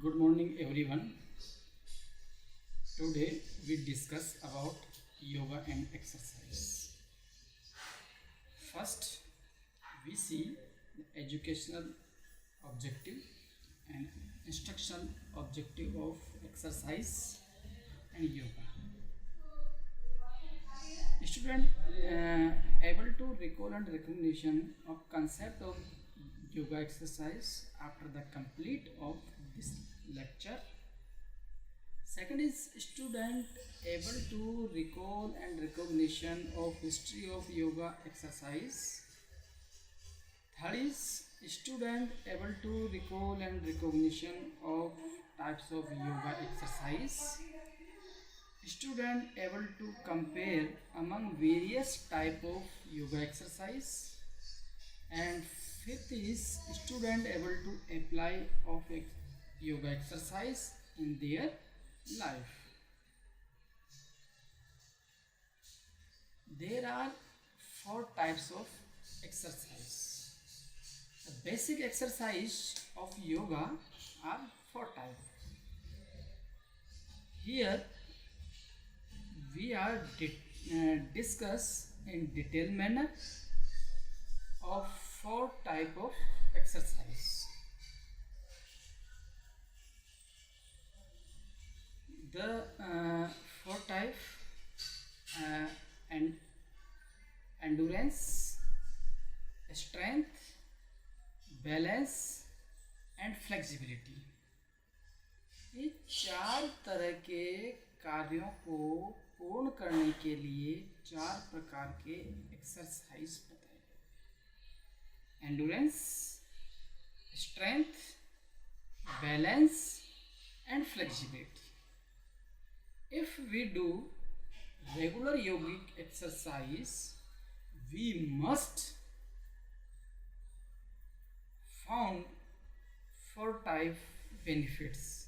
Good morning everyone. Today we discuss about yoga and exercise. First we see the educational objective and instructional objective of exercise and yoga. Student able to recall and recognition of concept of yoga exercise after the complete of this lecture. Second is student able to recall and recognition of history of yoga exercise. Third is student able to recall and recognition of types of yoga exercise. Student able to compare among various type of yoga exercise. And fifth is student able to apply of yoga exercise in their life. There are four types of exercise. The basic exercise of yoga are four types. Here we are discuss in detailed manner of four type of exercise. The four type and endurance, strength, balance and flexibility. ये चार तरह के कार्यों को पूर्ण करने के लिए चार प्रकार के एक्सरसाइज बताए गए। Endurance, strength, balance and flexibility. If we do regular yogic exercise, we must found four type benefits.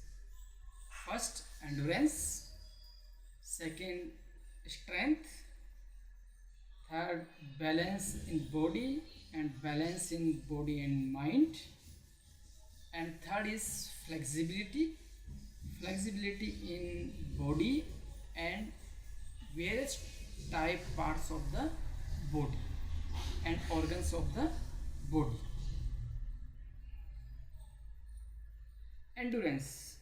First, endurance. Second, strength. Third, balance in body and balance in body and mind. And third is flexibility. Flexibility in body and various type parts of the body and organs of the body. Endurance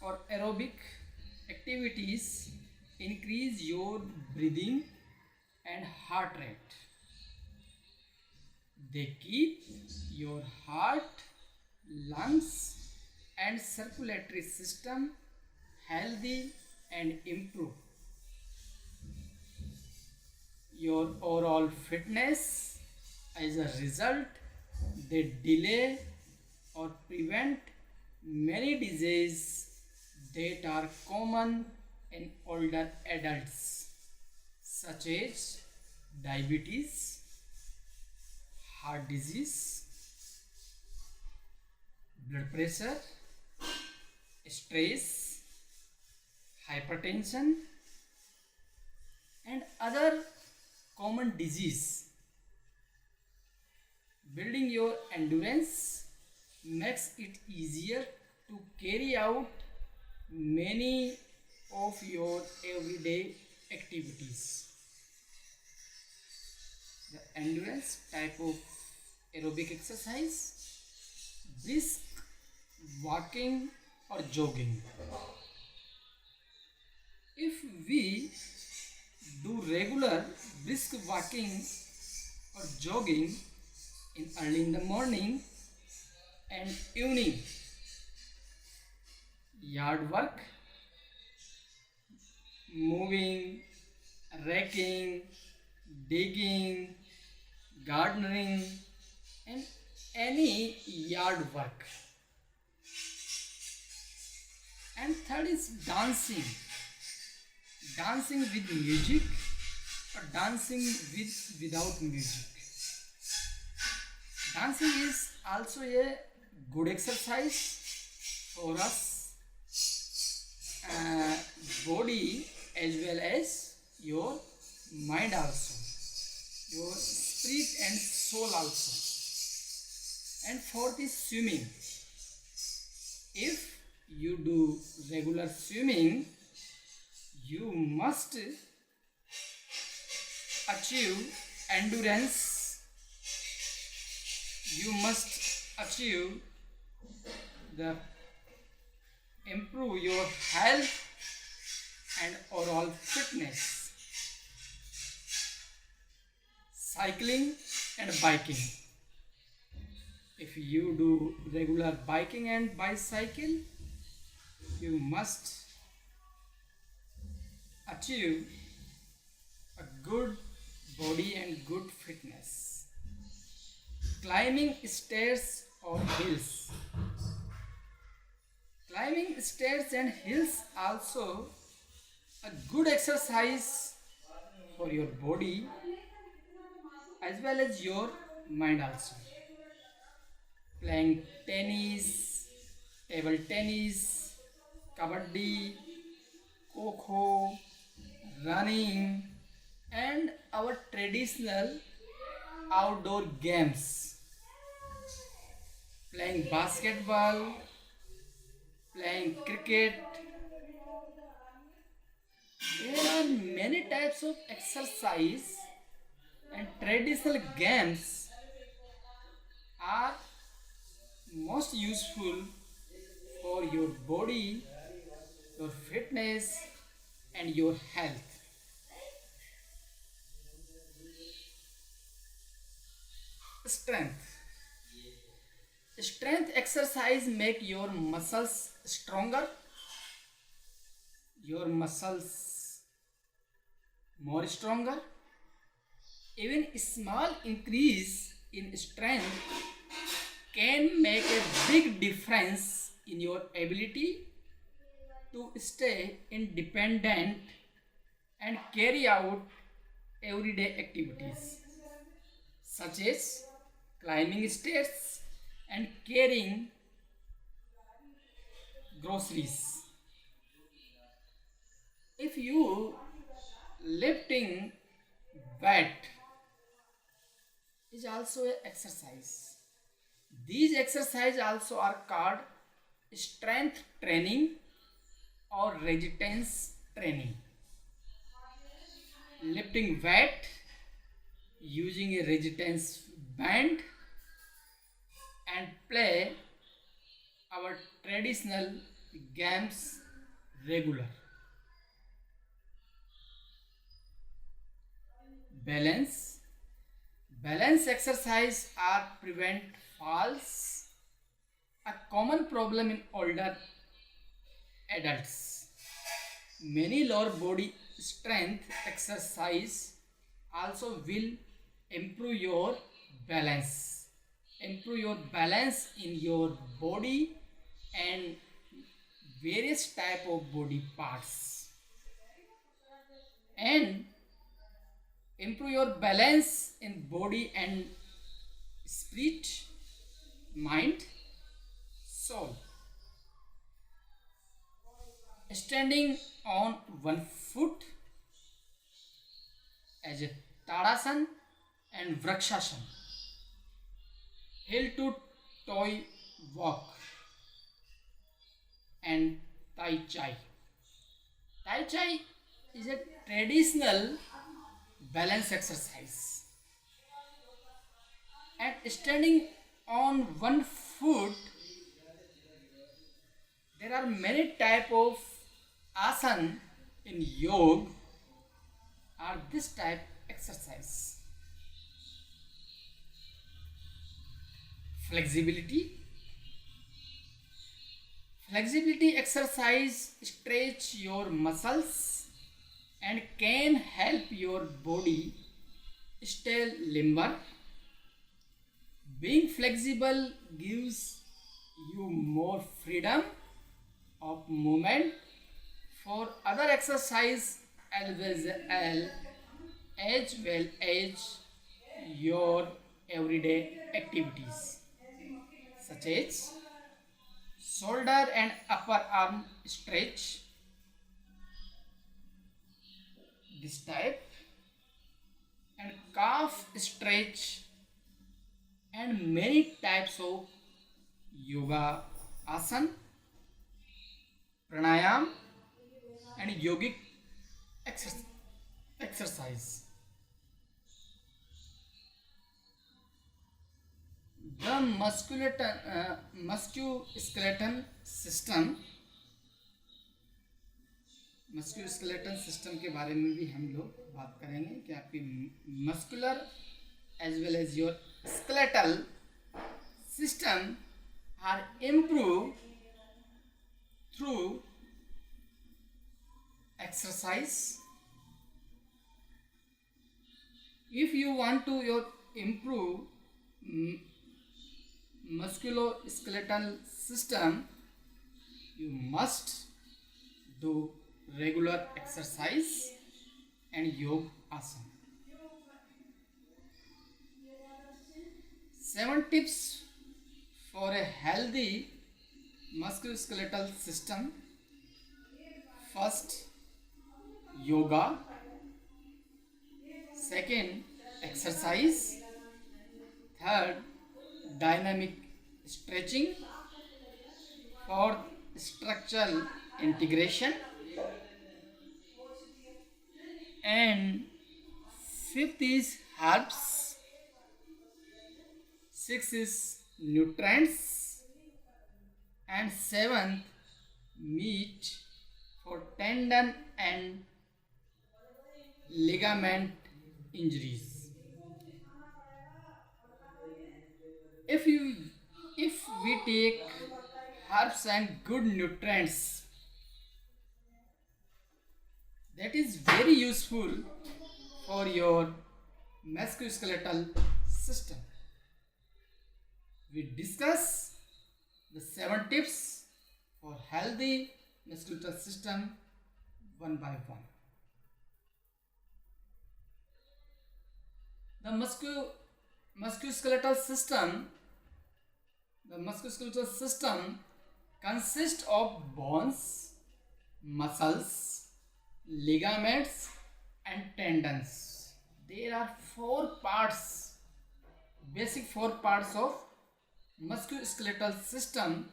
or aerobic activities increase your breathing and heart rate. They keep your heart, lungs and circulatory system healthy and improve your overall fitness. As a result, they delay or prevent many diseases that are common in older adults, such as diabetes, heart disease, blood pressure, stress, hypertension and other common disease. Building your endurance makes it easier to carry out many of your everyday activities. The endurance type of aerobic exercise: brisk walking or jogging. If we do regular brisk walking or jogging in early in the morning and evening, yard work, moving, raking, digging, gardening and any yard work. And third is dancing with music or dancing without music. Dancing is also a good exercise for us body as well as your mind also, your spirit and soul also. And fourth is swimming. If you do regular swimming, you must achieve endurance. You must achieve the improve your health and overall fitness. Cycling and biking. If you do regular biking and bicycle, you must achieve a good body and good fitness. Climbing stairs or hills. Climbing stairs and hills also a good exercise for your body as well as your mind also. Playing tennis, table tennis, kabaddi, kho, running, and our traditional outdoor games. Playing basketball, playing cricket. There are many types of exercise and traditional games are most useful for your body, your fitness, and your health. Strength. Strength exercise make your muscles stronger, your muscles more stronger. Even small increase in strength can make a big difference in your ability to stay independent and carry out everyday activities such as climbing stairs and carrying groceries. If you lifting weight is also an exercise. These exercises also are called strength training or resistance training. Lifting weight using a resistance band and play our traditional games regular. Balance. Balance exercise are prevent falls, a common problem in older adults. Many lower body strength exercise also will improve your balance. Improve your balance in your body and various type of body parts. And improve your balance in body and spirit, mind, soul. Standing on one foot as a Tadasana and Vrikshasana. Heel to toe walk and Tai Chi. Tai Chi is a traditional balance exercise. And standing on one foot, there are many type of asana in yoga are this type exercise. Flexibility. Flexibility exercise stretch your muscles and can help your body stay limber. Being flexible gives you more freedom of movement for other exercise as well as your everyday activities such as shoulder and upper arm stretch, this type, and calf stretch, and many types of yoga asana pranayam and yogic exercise. The musculoskeletal system के बारे में भी हम लोग बात करेंगे कि आपकी muscular as well as your skeletal system are improved through exercise. If you want to improve musculoskeletal system, you must do regular exercise and yoga asana. 7 tips for a healthy musculoskeletal system. First, yoga. Second, exercise. Third, dynamic stretching. Fourth, structural integration. And fifth is herbs. Sixth is nutrients. And seventh, meat for tendon and ligament injuries. If we take herbs and good nutrients, that is very useful for your musculoskeletal system. We discuss the 7 tips for healthy musculoskeletal system one by one. The musculoskeletal system consists of bones, muscles, ligaments and tendons. There are 4 parts, basic 4 parts of musculoskeletal system.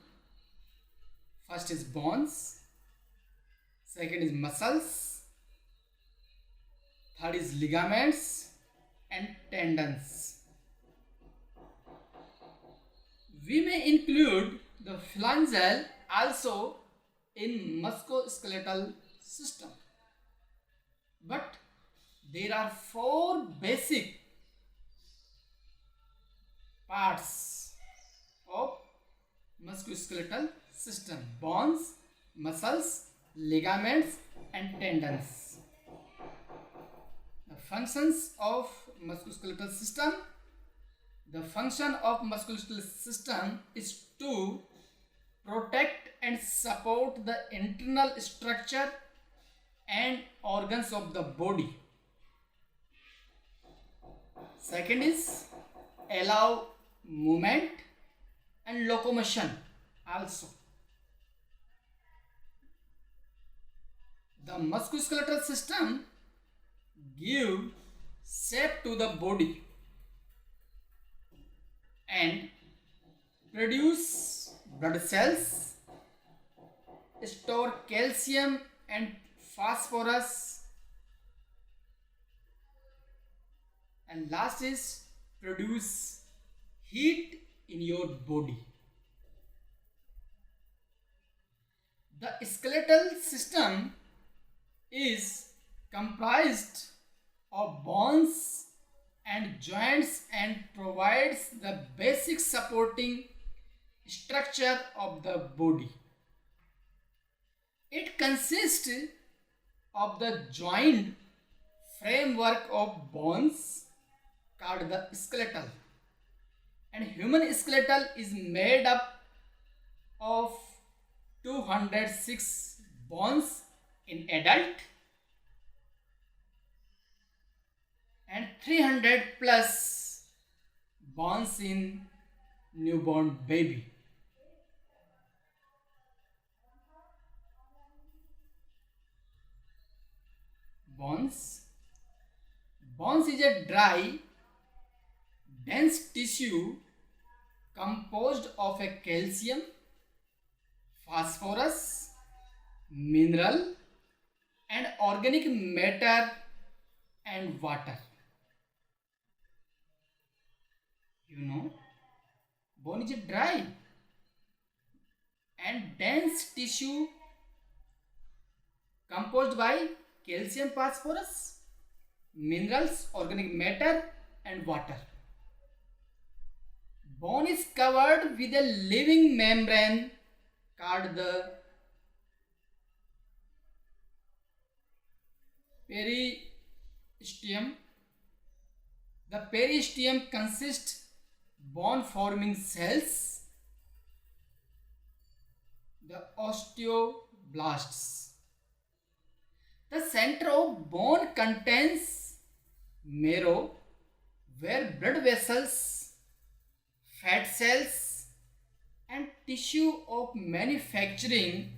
First is bones, second is muscles, third is ligaments and tendons. We may include the phalange also in musculoskeletal system, but there are 4 basic parts of musculoskeletal system: bones, muscles, ligaments and tendons. The functions of musculoskeletal system. The function of musculoskeletal system is to protect and support the internal structure and organs of the body. Second is allow movement and locomotion also. The musculoskeletal system give shape to the body and produce blood cells, store calcium and phosphorus, and last is produce heat in your body. The skeletal system is comprised of bones and joints and provides the basic supporting structure of the body. It consists of the joint framework of bones called the skeletal, and human skeletal is made up of 206 bones in adult and 300 plus bones in newborn baby. Bones is a dry, dense tissue composed of a calcium, phosphorus, mineral and organic matter and water. You know, bone is dry and dense tissue composed by calcium, phosphorus, minerals, organic matter and water. Bone is covered with a living membrane called the periosteum. The periosteum consists bone forming cells, the osteoblasts. The center of bone contains marrow, where blood vessels, fat cells and tissue of manufacturing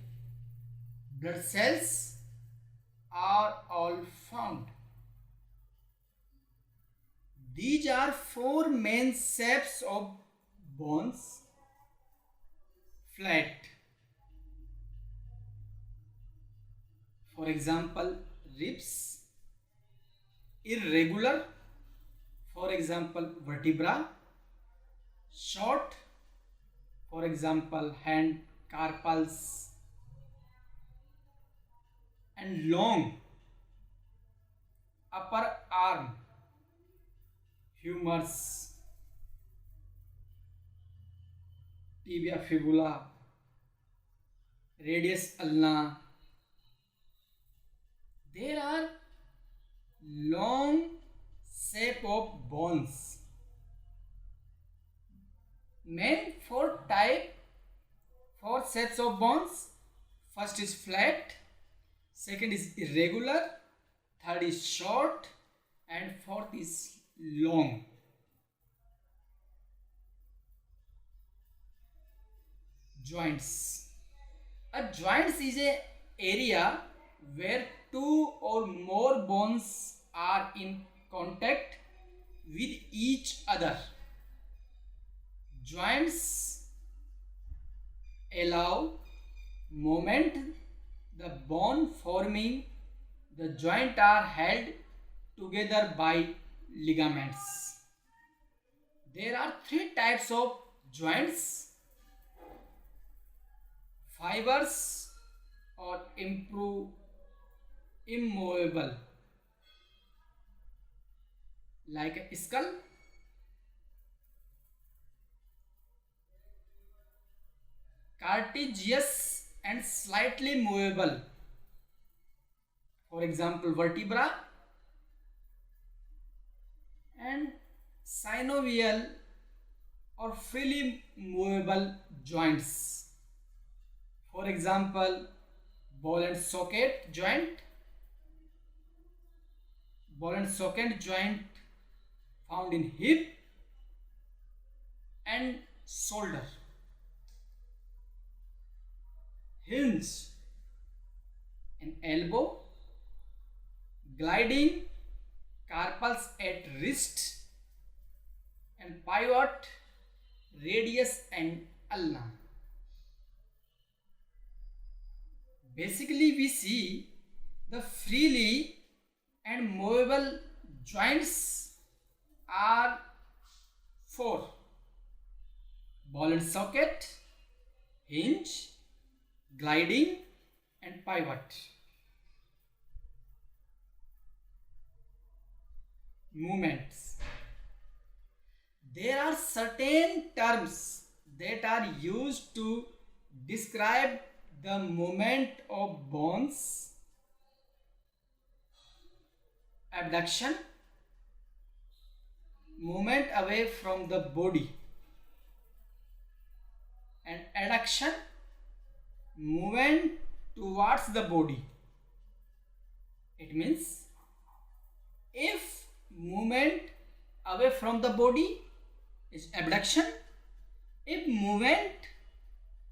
blood cells are all found. These are four main shapes of bones: flat, for example ribs; irregular, for example vertebra; short, for example hand carpals; and long, upper arm, humors, tibia, fibula, radius ulna. There are long shape of bones. Main four shapes of bones. First is flat, second is irregular, third is short and fourth is long. Joints. A joint is a area where two or more bones are in contact with each other. Joints allow movement. The bone forming the joint are held together by ligaments. There are three types of joints: fibers or immovable, like a skull; cartilaginous and slightly movable, for example vertebra; and synovial or freely movable joints, for example ball and socket joint. Ball and socket joint found in hip and shoulder. Hinge in elbow, gliding carpals at wrist, and pivot, radius and ulna. Basically we see the freely and movable joints are four: ball and socket, hinge, gliding and pivot. Movements. There are certain terms that are used to describe the movement of bones: abduction, movement away from the body; and adduction, movement towards the body. It means if movement away from the body is abduction, if movement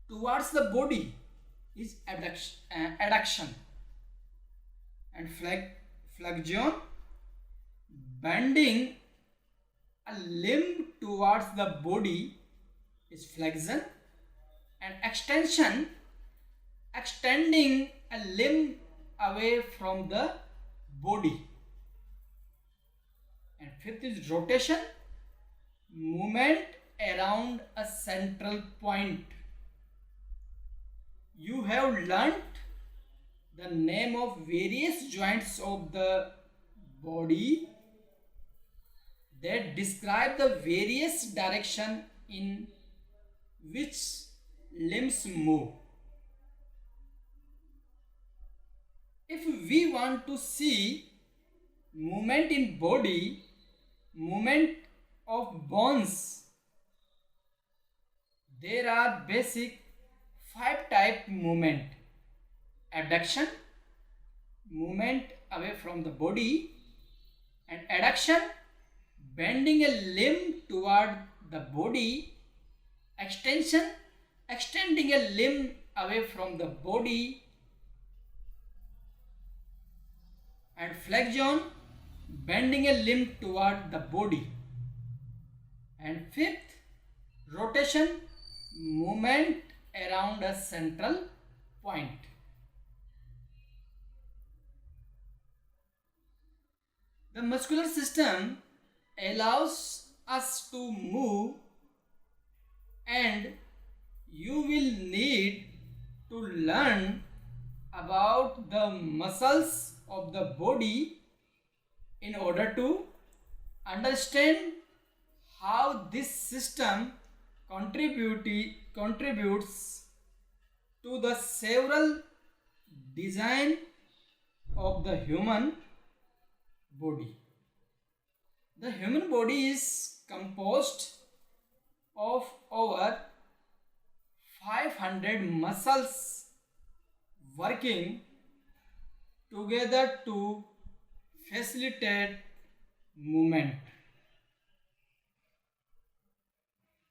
towards the body is adduction. And flexion, bending a limb towards the body is flexion. And extension, extending a limb away from the body. And fifth is rotation, movement around a central point. You have learnt the name of various joints of the body that describe the various direction in which limbs move. If we want to see movement in body, movement of bones, there are basic 5 type movement: abduction, movement away from the body, and adduction, bending a limb toward the body, extension, extending a limb away from the body, and flexion, bending a limb toward the body. And fifth, rotation, movement around a central point. The muscular system allows us to move, and you will need to learn about the muscles of the body in order to understand how this system contributes to the several design of the human body. The human body is composed of over 500 muscles working together to facilitate movement.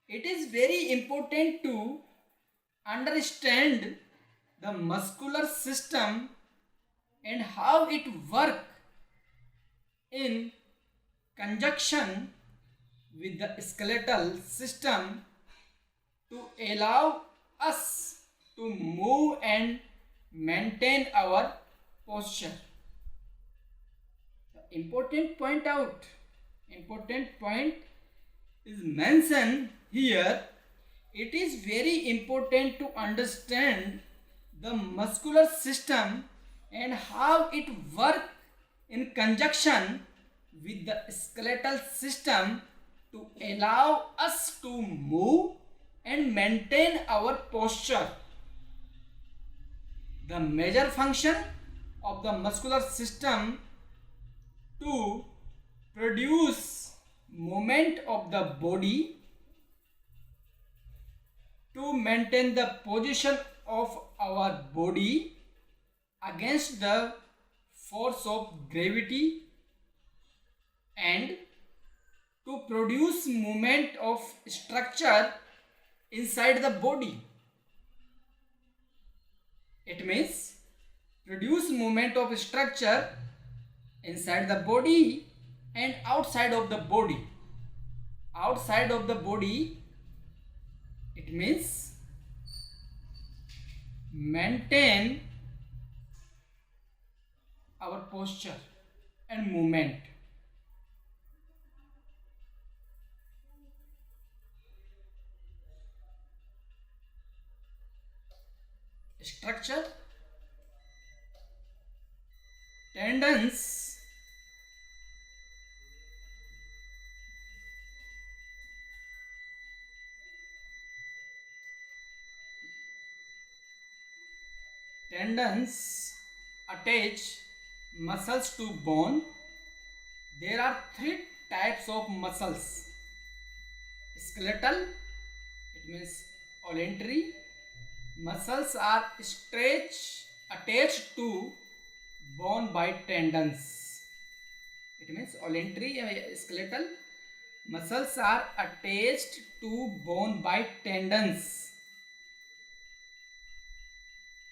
It is very important to understand the muscular system and how it works in conjunction with the skeletal system to allow us to move and maintain our posture. The important point is mentioned here. It is very important to understand the muscular system and how it works in conjunction with the skeletal system to allow us to move and maintain our posture. The major function of the muscular system to produce movement of the body, to maintain the position of our body against the force of gravity, and to produce movement of structure inside the body. It means produce movement of structure inside the body and outside of the body. Outside of the body, it means maintain our posture and movement. Structure, tendons, attach muscles to bone. There are 3 types of muscles: skeletal, it means voluntary. Muscles are attached to bone by tendons. It means voluntary skeletal muscles are attached to bone by tendons,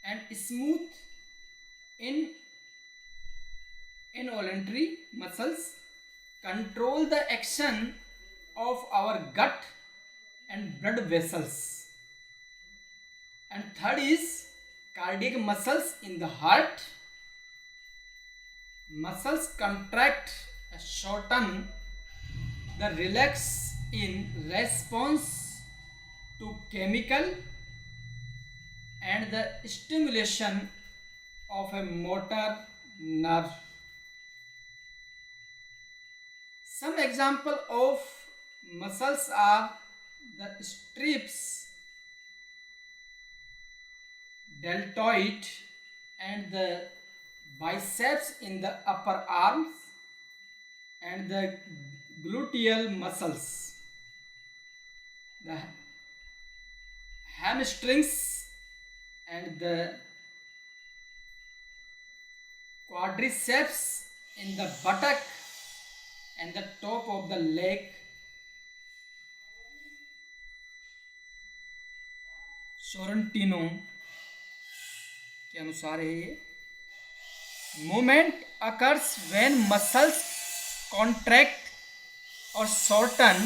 and smooth involuntary muscles control the action of our gut and blood vessels. And third is cardiac muscles in the heart. Muscles contract, shorten, the relax in response to chemical and the stimulation of a motor nerve. Some example of muscles are the strips, deltoid, and the biceps in the upper arms, and the gluteal muscles, the hamstrings, and the quadriceps in the buttock and the top of the leg. सोरेंटिनो के अनुसार है ये movement occurs when muscles contract or shorten,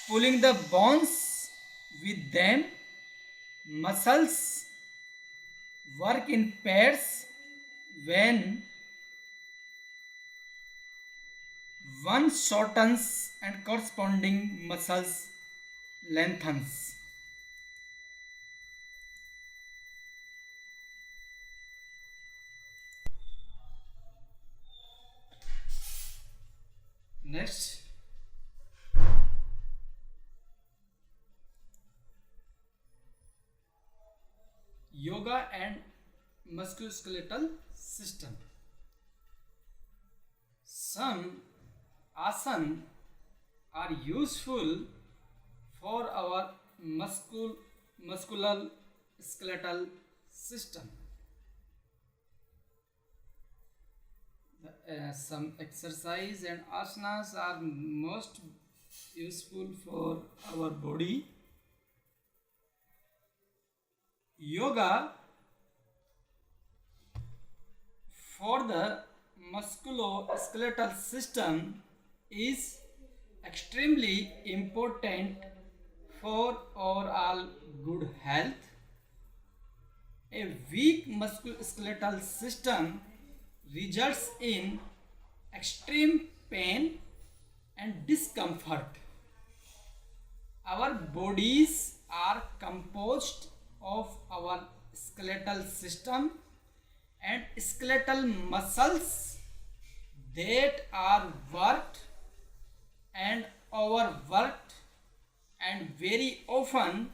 pulling the bones with them. Muscles work in pairs when one shortens and corresponding muscles lengthens. Next, yoga and musculoskeletal system. Some asana are useful for our musculoskeletal system. Some exercise and asanas are most useful for our body. Yoga for the musculoskeletal system is extremely important for overall good health. A weak musculoskeletal system results in extreme pain and discomfort. Our bodies are composed of our skeletal system and skeletal muscles that are worked and overworked and very often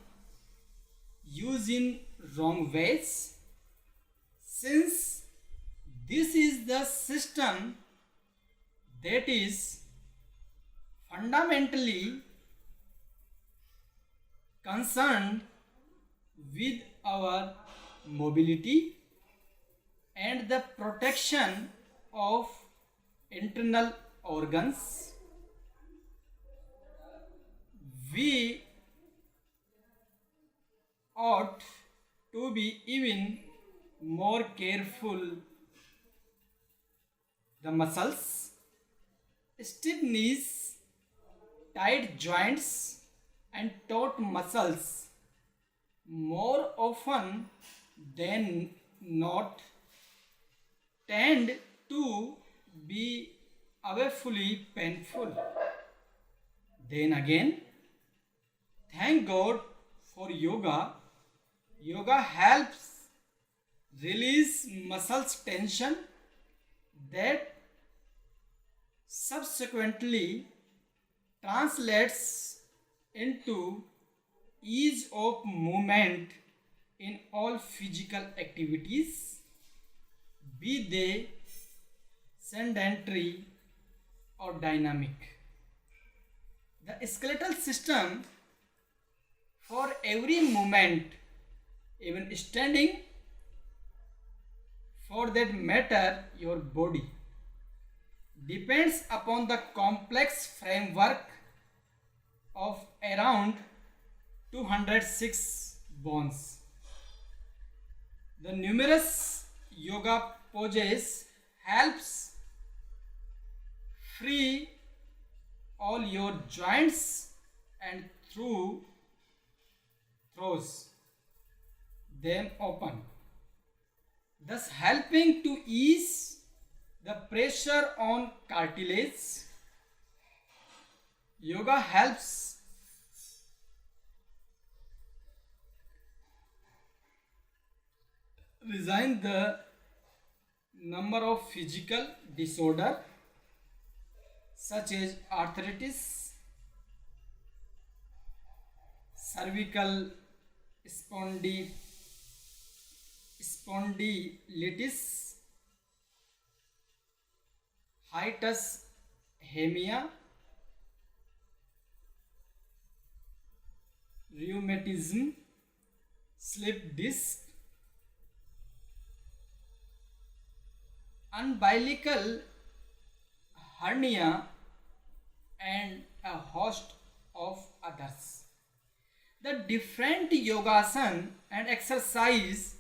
used in wrong ways. Since this is the system that is fundamentally concerned with our mobility and the protection of internal organs, we ought to be even more careful. The muscles, stiff knees, tight joints, and taut muscles more often than not tend to be awfully painful. Then again, thank God for yoga. Yoga helps release muscles tension that subsequently translates into ease of movement in all physical activities, be they sedentary or dynamic. The skeletal system, for every movement, even standing, for that matter your body, depends upon the complex framework of around 206 bones. The numerous yoga poses helps free all your joints and throws them open. thus helping to ease the pressure on cartilage. Yoga helps resign the number of physical disorder such as arthritis, cervical spondylitis, hiatus hernia, rheumatism, slip disc, umbilical hernia, and a host of others. The different yogasana and exercise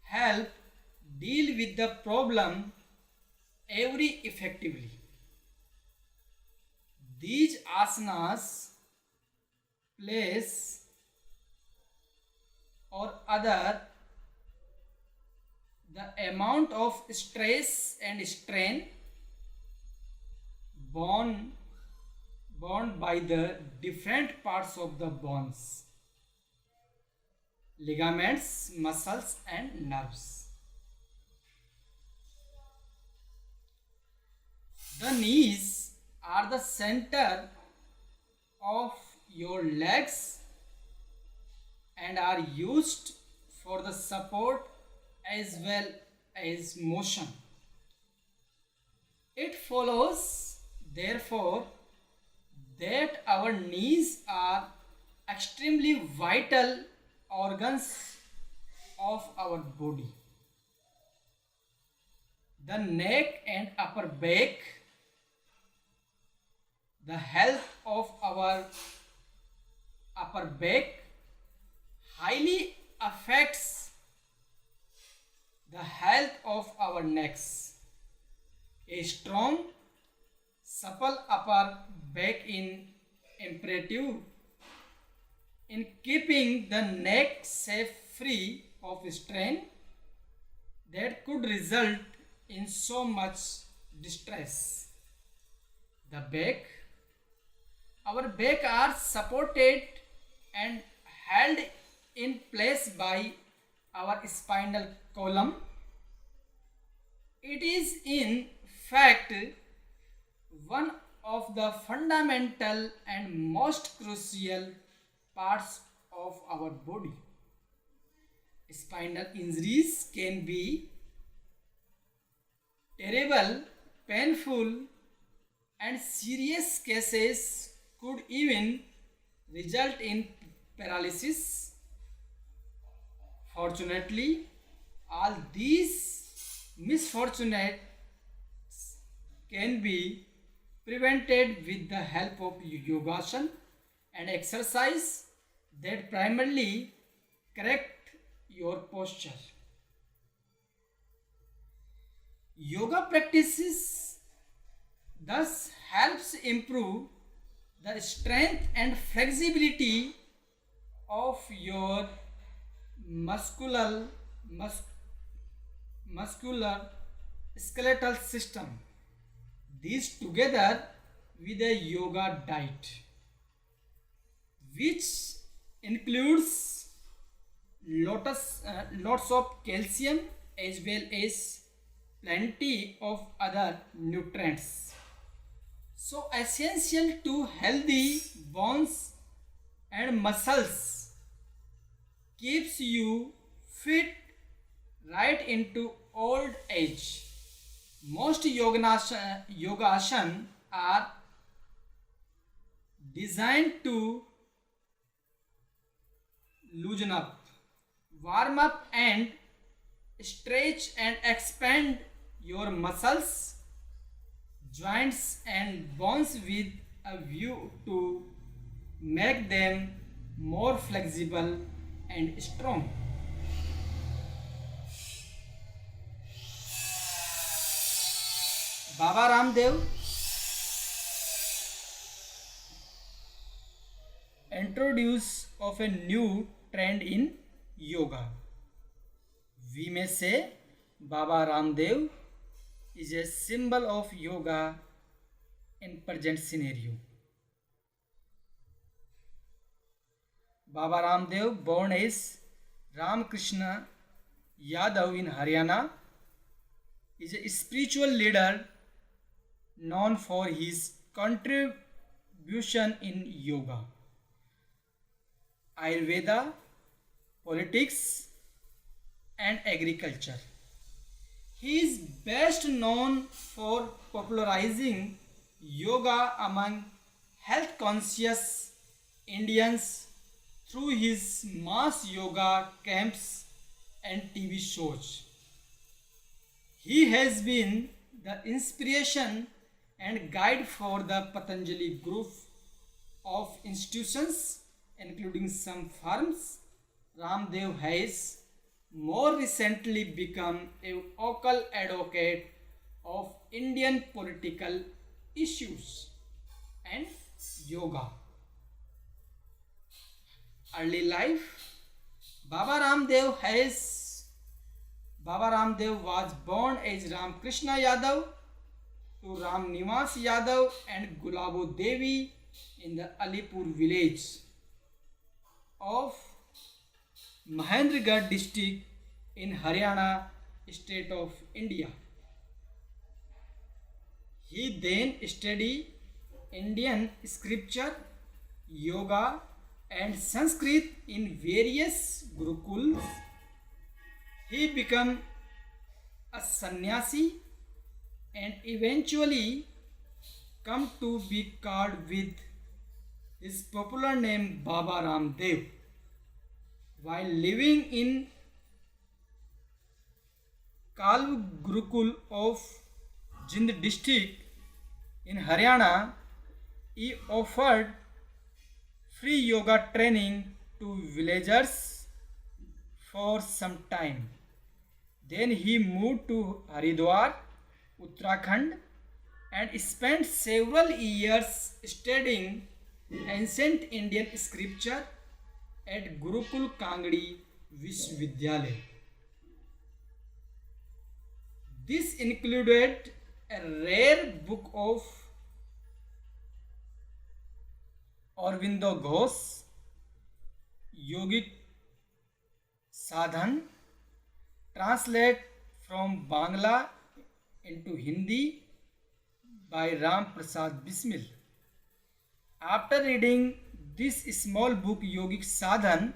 help deal with the problem very effectively. These asanas place or other the amount of stress and strain borne by the different parts of the bones, ligaments, muscles, and nerves. The knees are the center of your legs and are used for the support as well as motion. It follows, therefore, that our knees are extremely vital organs of our body. The neck and upper back, the health of our upper back highly affects the health of our necks. A strong, supple upper back is imperative in keeping the neck safe, free of strain that could result in so much distress. The back, our back are supported and held in place by our spinal column. It is in fact one of the fundamental and most crucial parts of our body. Spinal injuries can be terrible, painful, and serious cases could even result in paralysis. Fortunately, all these misfortunes can be prevented with the help of yogasana and exercise that primarily correct your posture. Yoga practices thus helps improve the strength and flexibility of your muscular skeletal system. These together with a yoga diet which includes lots of calcium as well as plenty of other nutrients, so essential to healthy bones and muscles, keeps you fit right into old age. Most yoga asana are designed to loosen up, warm up, and stretch and expand your muscles, joints, and bones with a view to make them more flexible and strong. Baba Ramdev introduced of a new trend in yoga. We may say Baba Ramdev is a symbol of yoga in present scenario. Baba Ramdev, born as Ramakrishna Yadav in Haryana, is a spiritual leader known for his contribution in yoga, Ayurveda, politics, and agriculture. He is best known for popularizing yoga among health conscious Indians through his mass yoga camps and TV shows. He has been the inspiration and guide for the Patanjali group of institutions, including some firms. Ramdev has more recently become a vocal advocate of Indian political issues and yoga. Early life. Baba Ramdev has Baba Ramdev was born as Ramakrishna Yadav to Ram Nivas Yadav and Gulabo Devi in the Alipur village of Mahendragarh district in Haryana state of India. He then studied Indian scripture, yoga and Sanskrit in various gurukuls. He became a sannyasi and eventually come to be called with his popular name Baba Ramdev. While living in Kalv Gurukul of Jind district in Haryana, he offered free yoga training to villagers for some time. Then he moved to Haridwar, Uttarakhand, and spent several years studying ancient Indian scripture at Gurukul Kangdi Vishwavidyalaya. This included a rare book of Aurobindo Ghosh, Yogic Sadhan, translated from Bangla into Hindi by Ram Prasad Bismil. After reading this small book Yogic Sadhana,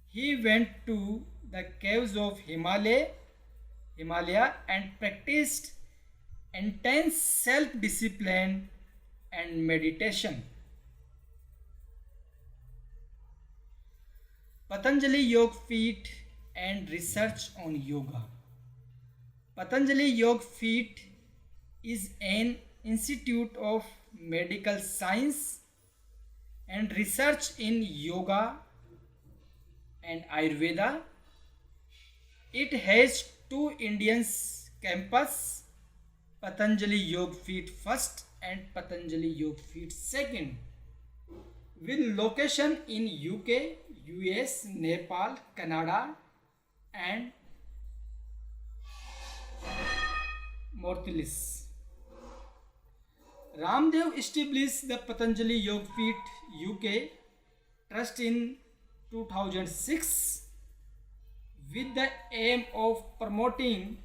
he went to the caves of Himalaya and practiced intense self-discipline and meditation. Patanjali Yoga Feet and research on yoga. Patanjali Yoga Feet is an institute of medical science and research in yoga and Ayurveda. It has two Indian campuses, Patanjali Yoga Feet First and Patanjali Yoga Feet Second, with location in UK, US, Nepal, Canada and Mauritius. Ramdev established the Patanjali Yoga Feet UK Trust in 2006 with the aim of promoting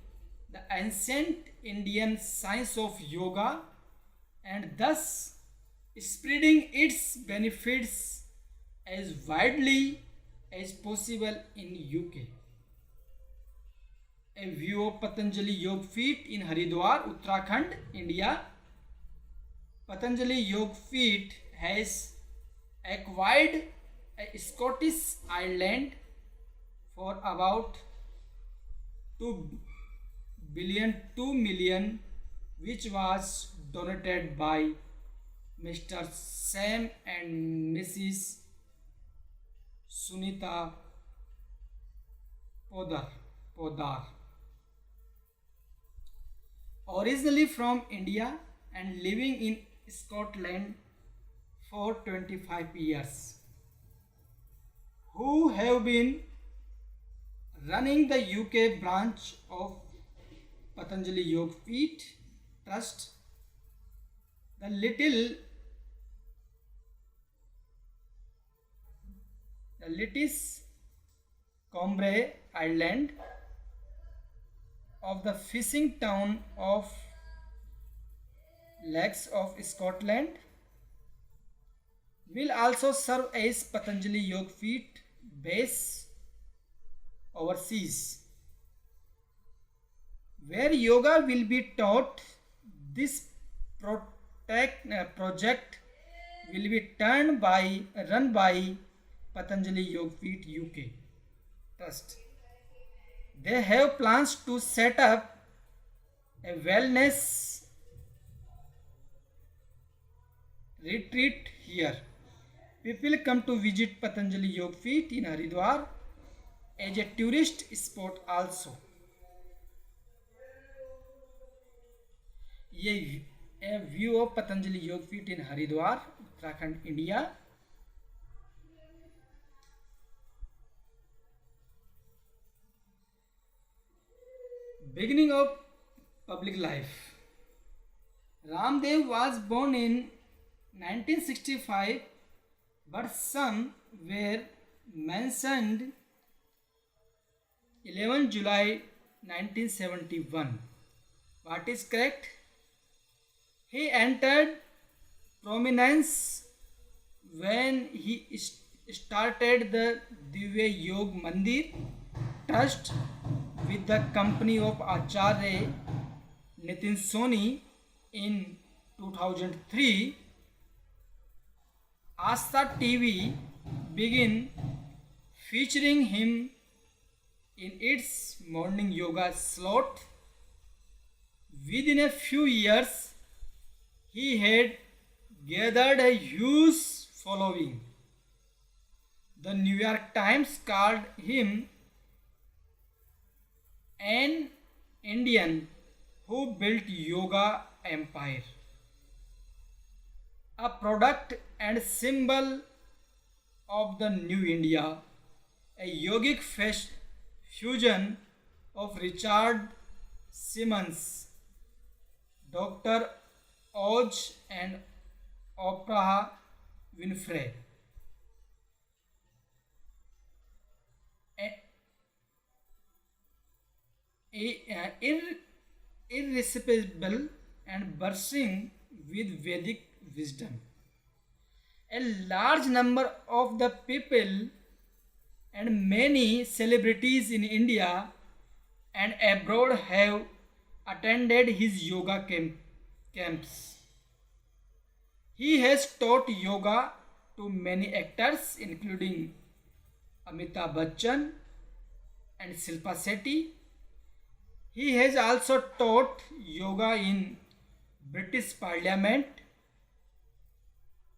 the ancient Indian science of yoga and thus spreading its benefits as widely as possible in UK. A view of Patanjali Yoga Feet in Haridwar, Uttarakhand, India. Patanjali Yoga Feet has acquired a Scottish island for about 2 million, which was donated by Mr. Sam and Mrs. Sunita Podar. Originally from India and living in Scotland for 25 years, who have been running the UK branch of Patanjali Yoga Feet Trust. The Littis Combre Island of the fishing town of Lakes of Scotland will also serve as Patanjali Yoga Feet base overseas, where yoga will be taught. This project will be run by Patanjali Yoga Feet UK Trust. They have plans to set up a wellness retreat here. People come to visit Patanjali Yoga Feet in Haridwar as a tourist spot also. ये view of Patanjali योग feet in Haridwar, Uttarakhand, India. Beginning of public life. Ramdev was born in 1965, but some were mentioned 11 July 1971. What is correct? He entered prominence when he started the Divya Yog Mandir Trust with the company of Acharya Nitin Soni in 2003. Asta TV began featuring him in its morning yoga slot. Within a few years, he had gathered a huge following. The New York Times called him an Indian who built yoga empire, a product and symbol of the new India, a yogic fusion of Richard Simmons, Dr. Oz and Oprah Winfrey. Irresistible and bursting with Vedic wisdom. A large number of the people and many celebrities in India and abroad have attended his yoga camps. He has taught yoga to many actors including Amitabh Bachchan and Shilpa Shetty. He has also taught yoga in British Parliament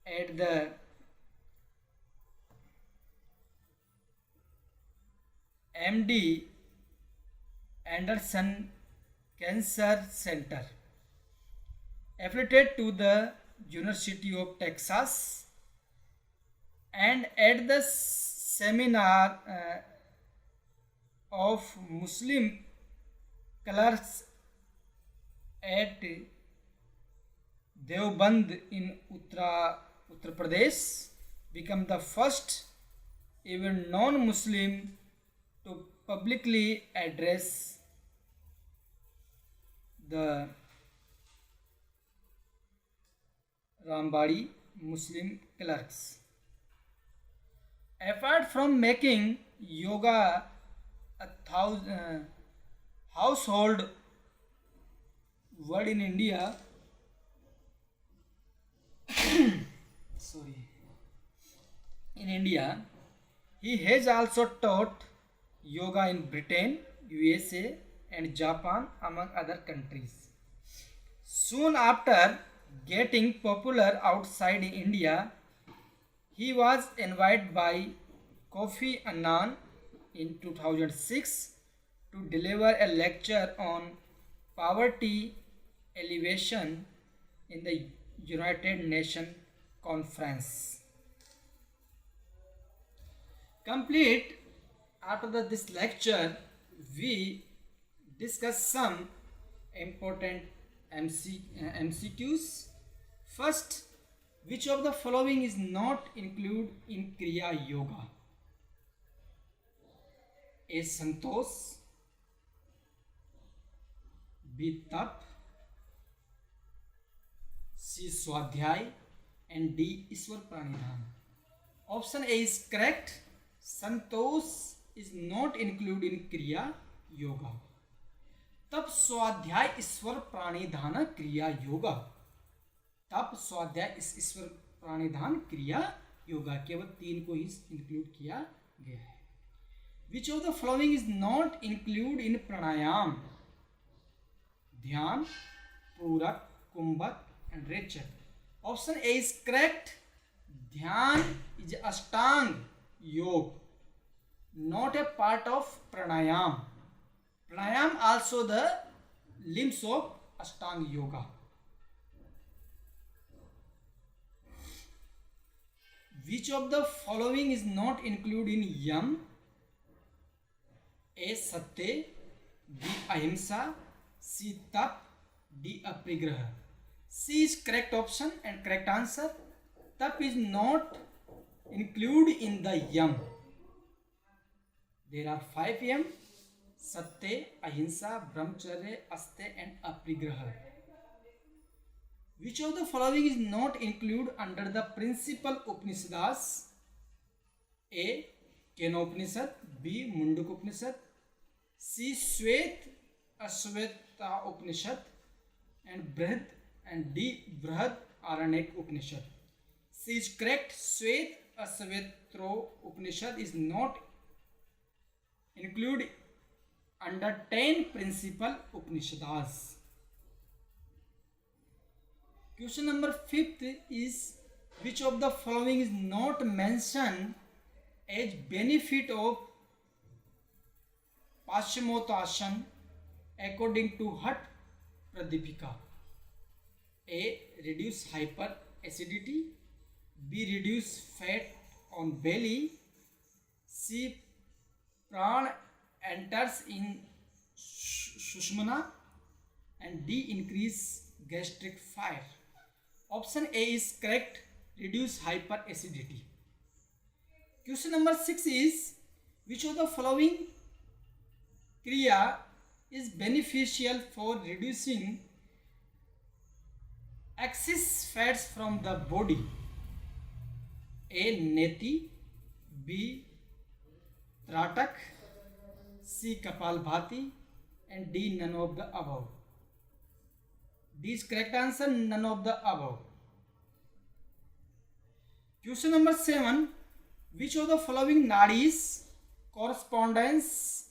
at the MD Anderson Cancer Center, affiliated to the University of Texas, and at the seminar of Muslim clerks at Deoband in Uttar Pradesh, become the first ever non-Muslim to publicly address the Rambadi Muslim clerks. Apart from making yoga a household word in India, he has also taught yoga in Britain, USA, and Japan, among other countries. Soon after getting popular outside India, he was invited by Kofi Annan in 2006 to deliver a lecture on poverty alleviation in the United Nations Conference. Complete after this lecture, we discuss some important MCQs. First, which of the following is not included in Kriya Yoga? A. Santosh, B. Tap, C. Swadhyay, and D. Iswar Pranidhan. Option A is correct. Santosh is not included in Kriya Yoga. तप स्वाध्याय ईश्वर प्राणिधान क्रिया योगा. तप स्वाध्याय ईश्वर प्राणिधान क्रिया योगा, केवल 3 को ही include किया गया है. Which of the following is not include in pranayama? Dhyana, puraka, kumbhaka and rechaka. Option A is correct. Dhyana is ashtanga yoga, not a part of pranayam. Pranayam also the limbs of Ashtanga Yoga. Which of the following is not included in Yam? A. Satya, B. Ahimsa, C. Tap, D. Aprigraha. C is correct option and correct answer. Tap is not included in the Yam. There are 5 yam: Satya, Ahimsa, Brahmacharya, Aste and Aprigraha. Which of the following is not included under the principal Upanishads? A. Kenopanishad, B. Mundaka Upanishad, C. Shwet Ashweta Upanishad and Brihad, and D. Brihad Aranyak Upanishad. C is correct. Shwet Ashwetro Upanishad is not include under 10 principal Upanishads. Question number 5th is, which of the following is not mentioned as benefit of Paschimottanasana according to Bhatt Pradipika? A. Reduce hyperacidity, B. Reduce fat on belly, C. Pran enters in Sushumna, and D. Increase gastric fire. Option A is correct. Reduce hyperacidity. Question number 6 is, which of the following kriya is beneficial for reducing excess fats from the body? A. Neti, B. Tratak, C. Kapalbhati, and D. None of the above. D is correct answer, none of the above. Question number 7. Which of the following nadis corresponds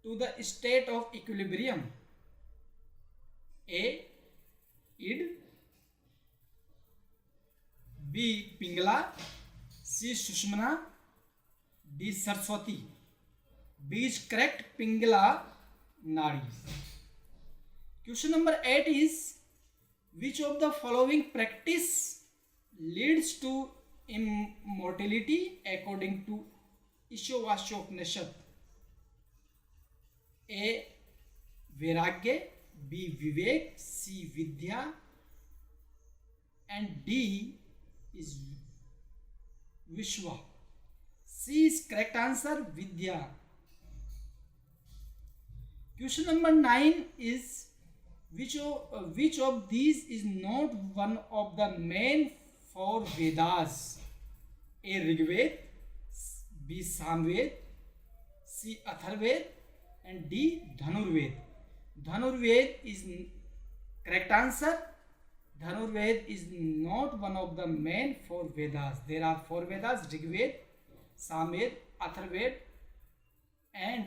to the state of equilibrium? A. Id, B. Pingala, C. Sushumna, D. Saraswati. B is correct. Pingala nadis. Question number 8 is, which of the following practice leads to immortality according to Ishavasyopanishad? A. Vairagya, B. Vivek, C. Vidya, and D is Vishwa. C is correct answer, Vidya. Question number 9 is, which of these is not one of the main 4 Vedas? A. Rigved, B. Samved, C. Atharved, and D. Dhanurved. Dhanurved is correct answer. Dhanurved is not one of the main 4 Vedas. There are 4 Vedas: Rigved, Samved, Atharved, and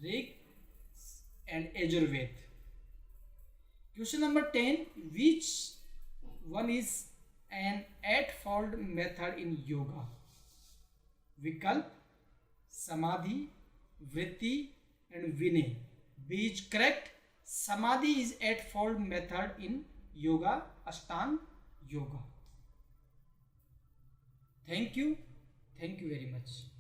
Rig and Yajurved. Question number 10. Which one is an 8-fold method in yoga? Vikalp, Samadhi, Vritti, and Vinay. B is correct. Samadhi is 8-fold method in yoga, Ashtanga Yoga. Thank you. Thank you very much.